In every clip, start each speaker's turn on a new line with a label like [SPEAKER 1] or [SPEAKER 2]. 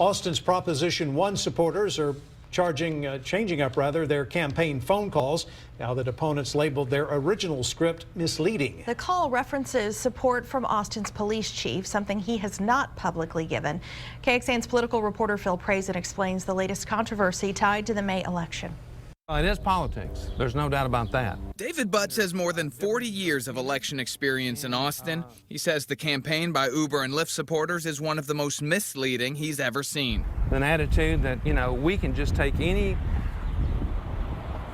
[SPEAKER 1] Austin's Proposition 1 supporters are changing up their campaign phone calls now that opponents labeled their original script misleading.
[SPEAKER 2] The call references support from Austin's police chief, something he has not publicly given. KXAN's political reporter Phil Prazen explains the latest controversy tied to the May election.
[SPEAKER 3] It is politics. There's no doubt about that.
[SPEAKER 4] David Butts has more than 40 years of election experience in Austin. He says the campaign by Uber and Lyft supporters is one of the most misleading he's ever seen.
[SPEAKER 3] An attitude that, we can just take any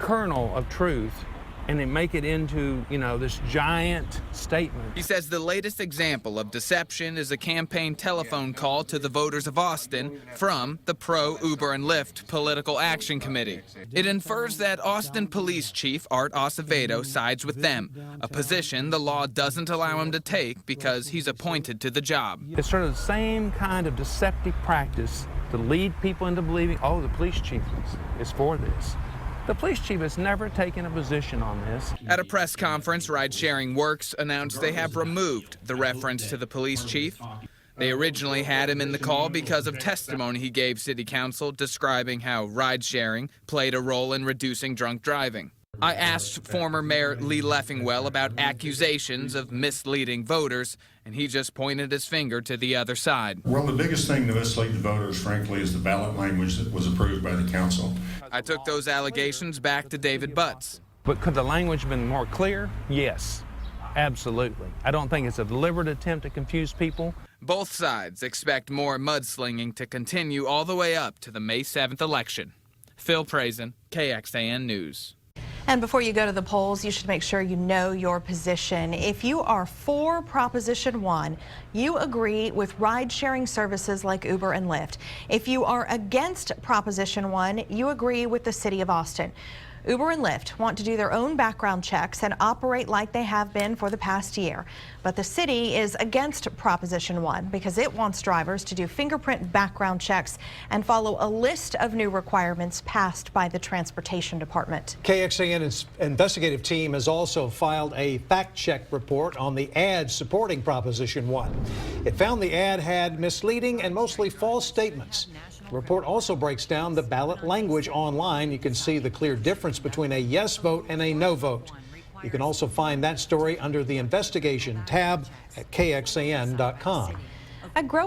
[SPEAKER 3] kernel of truth and then make it into, this giant statement.
[SPEAKER 4] He says the latest example of deception is a campaign telephone call to the voters of Austin from the pro-Uber and Lyft Political Action Committee. It infers that Austin Police Chief Art Acevedo sides with them, a position the law doesn't allow him to take because he's appointed to the job.
[SPEAKER 3] It's sort of the same kind of deceptive practice to lead people into believing, oh, the police chief is for this. The police chief has never taken a position on this.
[SPEAKER 4] At a press conference, Ride Sharing Works announced they have removed the reference to the police chief. They originally had him in the call because of testimony he gave City Council describing how ride sharing played a role in reducing drunk driving. I asked former Mayor Lee Leffingwell about accusations of misleading voters, and he just pointed his finger to the other side.
[SPEAKER 5] Well, the biggest thing to mislead the voters, frankly, is the ballot language that was approved by the council.
[SPEAKER 4] I took those allegations back to David Butts.
[SPEAKER 3] But could the language have been more clear? Yes, absolutely. I don't think it's a deliberate attempt to confuse people.
[SPEAKER 4] Both sides expect more mudslinging to continue all the way up to the May 7th election. Phil Prazen, KXAN News.
[SPEAKER 2] And before you go to the polls, you should make sure you know your position. If you are for Proposition 1, you agree with ride-sharing services like Uber and Lyft. If you are against Proposition 1, you agree with the City of Austin. Uber and Lyft want to do their own background checks and operate like they have been for the past year. But the city is against Proposition 1 because it wants drivers to do fingerprint background checks and follow a list of new requirements passed by the Transportation Department.
[SPEAKER 1] KXAN's investigative team has also filed a fact-check report on the ad supporting Proposition 1. It found the ad had misleading and mostly false statements. The report also breaks down the ballot language online. You can see the clear difference between a yes vote and a no vote. You can also find that story under the investigation tab at KXAN.com.
[SPEAKER 2] A growing